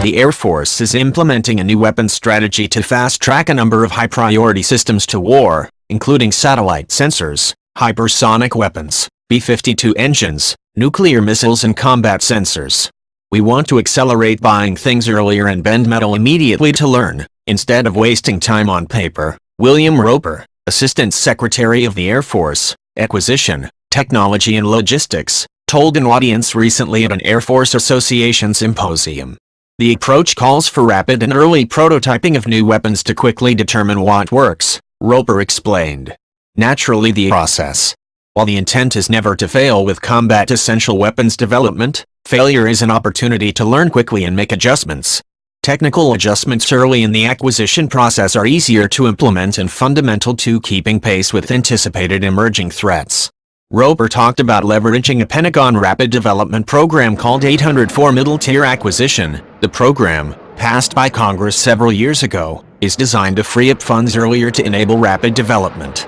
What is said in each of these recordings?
The Air Force is implementing a new weapons strategy to fast-track a number of high-priority systems to war, including satellite sensors, hypersonic weapons, B-52 engines, nuclear missiles and combat sensors. We want to accelerate buying things earlier and bend metal immediately to learn, instead of wasting time on paper. William Roper, Assistant Secretary of the Air Force, Acquisition, Technology and Logistics, told an audience recently at an Air Force Association symposium. The approach calls for rapid and early prototyping of new weapons to quickly determine what works, Roper explained. Naturally, the process. While the intent is never to fail with combat essential weapons development, failure is an opportunity to learn quickly and make adjustments. Technical adjustments early in the acquisition process are easier to implement and fundamental to keeping pace with anticipated emerging threats. Roper talked about leveraging a Pentagon rapid development program called 804 Middle Tier Acquisition. The program, passed by Congress several years ago, is designed to free up funds earlier to enable rapid development.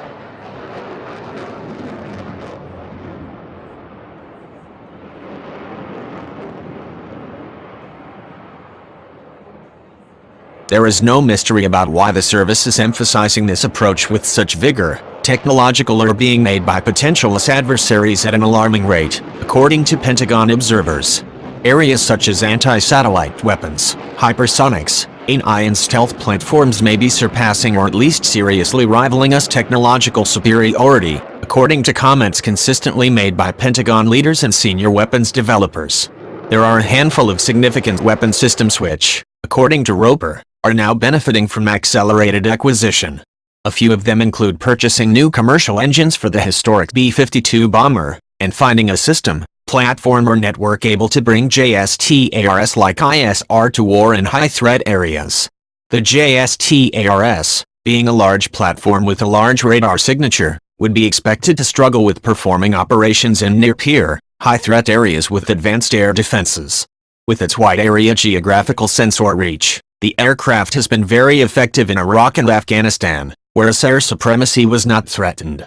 There is no mystery about why the service is emphasizing this approach with such vigor. Technological errors are being made by potential adversaries at an alarming rate, according to Pentagon observers. Areas such as anti-satellite weapons, hypersonics, AI and stealth platforms may be surpassing or at least seriously rivaling us technological superiority, according to comments consistently made by Pentagon leaders and senior weapons developers. There are a handful of significant weapon systems which, according to Roper, are now benefiting from accelerated acquisition. A few of them include purchasing new commercial engines for the historic B-52 bomber, and finding a system, platform or network able to bring JSTARS like ISR to war in high-threat areas. The JSTARS, being a large platform with a large radar signature, would be expected to struggle with performing operations in near-peer, high-threat areas with advanced air defenses. With its wide-area geographical sensor reach, the aircraft has been very effective in Iraq and Afghanistan, whereas air supremacy was not threatened.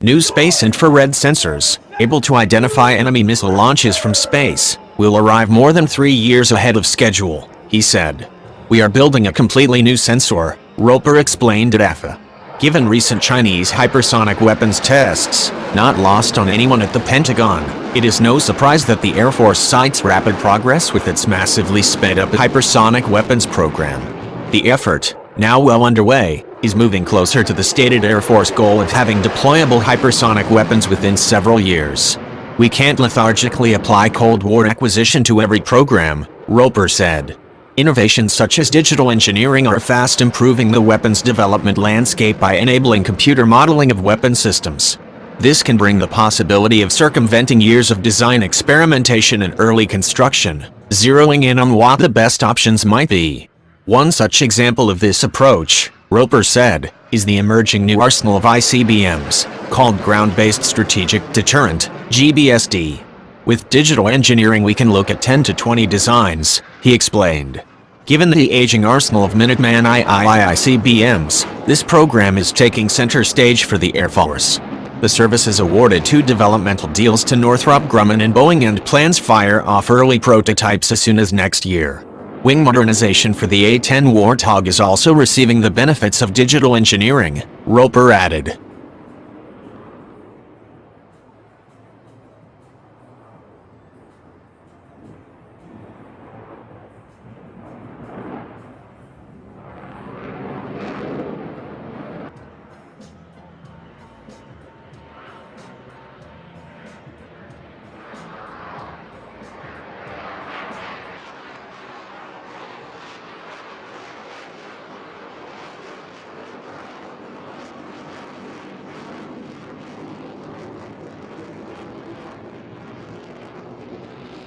New space infrared sensors, able to identify enemy missile launches from space, will arrive more than 3 years ahead of schedule, he said. We are building a completely new sensor, Roper explained at AFA. Given recent Chinese hypersonic weapons tests, not lost on anyone at the Pentagon, it is no surprise that the Air Force cites rapid progress with its massively sped-up hypersonic weapons program. The effort, now well underway, is moving closer to the stated Air Force goal of having deployable hypersonic weapons within several years. We can't lethargically apply Cold War acquisition to every program, Roper said. Innovations such as digital engineering are fast improving the weapons development landscape by enabling computer modeling of weapon systems. This can bring the possibility of circumventing years of design experimentation and early construction, zeroing in on what the best options might be. One such example of this approach, Roper said, is the emerging new arsenal of ICBMs, called Ground-Based Strategic Deterrent, GBSD. With digital engineering we can look at 10 to 20 designs, he explained. Given the aging arsenal of Minuteman II ICBMs, this program is taking center stage for the Air Force. The service has awarded 2 developmental deals to Northrop Grumman and Boeing and plans fire off early prototypes as soon as next year. Wing modernization for the A-10 Warthog is also receiving the benefits of digital engineering, Roper added.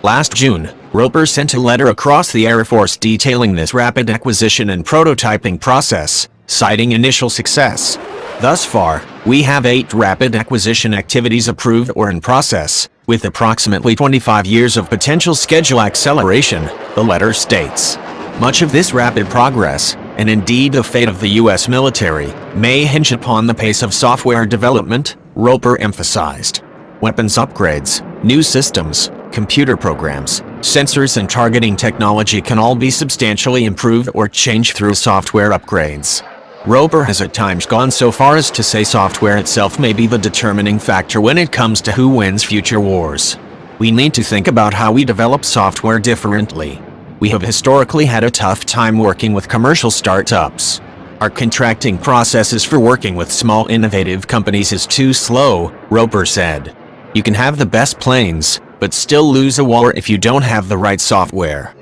Last June, Roper sent a letter across the Air Force detailing this rapid acquisition and prototyping process, citing initial success. Thus far, we have 8 rapid acquisition activities approved or in process, with approximately 25 years of potential schedule acceleration, the letter states. Much of this rapid progress, and indeed the fate of the U.S. military, may hinge upon the pace of software development, Roper emphasized. Weapons upgrades, new systems, computer programs, sensors and targeting technology can all be substantially improved or changed through software upgrades. Roper has at times gone so far as to say software itself may be the determining factor when it comes to who wins future wars. We need to think about how we develop software differently. We have historically had a tough time working with commercial startups. Our contracting processes for working with small innovative companies is too slow, Roper said. You can have the best planes, but still lose a war if you don't have the right software.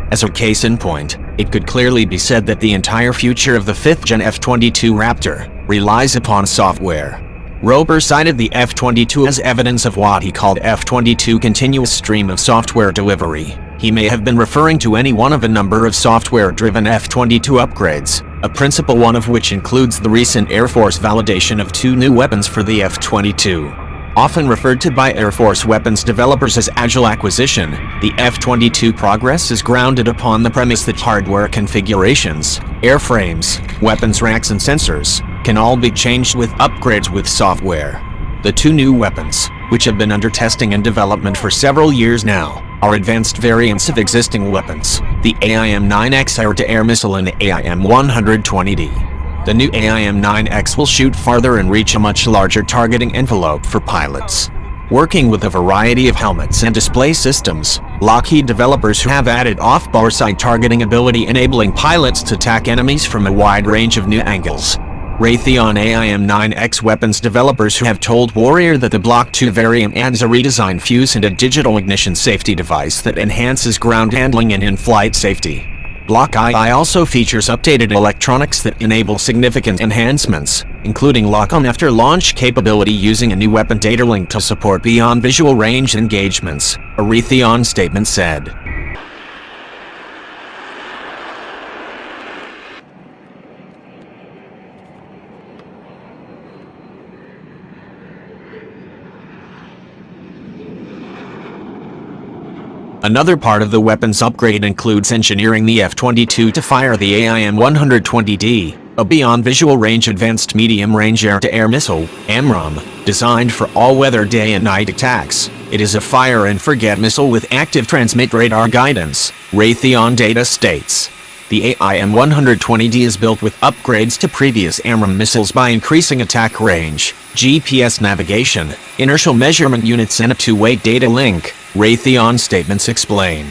As a case in point, it could clearly be said that the entire future of the 5th-gen F-22 Raptor relies upon software. Roper cited the F-22 as evidence of what he called F-22 continuous stream of software delivery. He may have been referring to any one of a number of software-driven F-22 upgrades, a principal one of which includes the recent Air Force validation of 2 new weapons for the F-22. Often referred to by Air Force weapons developers as agile acquisition, the F-22 progress is grounded upon the premise that hardware configurations, airframes, weapons racks and sensors, can all be changed with upgrades with software. The 2 new weapons, which have been under testing and development for several years now, are advanced variants of existing weapons, the AIM-9X air-to-air missile and the AIM-120D. The new AIM-9X will shoot farther and reach a much larger targeting envelope for pilots. Working with a variety of helmets and display systems, Lockheed developers have added off-borside targeting ability, enabling pilots to attack enemies from a wide range of new angles. Raytheon AIM-9X weapons developers have told Warrior that the Block 2 variant adds a redesigned fuse and a digital ignition safety device that enhances ground handling and in-flight safety. Block II also features updated electronics that enable significant enhancements, including lock-on after launch capability using a new weapon data link to support beyond visual range engagements, a Raytheon statement said. Another part of the weapons upgrade includes engineering the F-22 to fire the AIM-120D, a beyond visual range advanced medium-range air-to-air missile, AMRAAM, designed for all-weather day and night attacks. It is a fire-and-forget missile with active transmit radar guidance, Raytheon data states. The AIM-120D is built with upgrades to previous AMRAAM missiles by increasing attack range, GPS navigation, inertial measurement units and a two-way data link, Raytheon statements explain.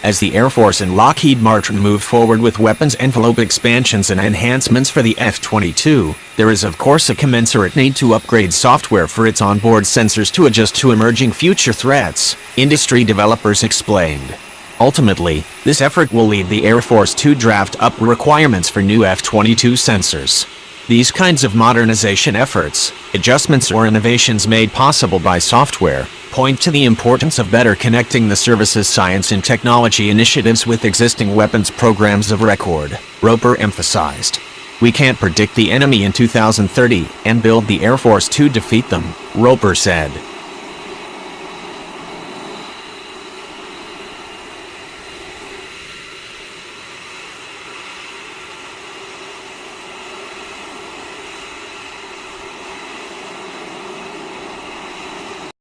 As the Air Force and Lockheed Martin move forward with weapons envelope expansions and enhancements for the F-22, there is of course a commensurate need to upgrade software for its onboard sensors to adjust to emerging future threats, industry developers explained. Ultimately, this effort will lead the Air Force to draft up requirements for new F-22 sensors. These kinds of modernization efforts, adjustments or innovations made possible by software, point to the importance of better connecting the service's science and technology initiatives with existing weapons programs of record, Roper emphasized. We can't predict the enemy in 2030 and build the Air Force to defeat them, Roper said.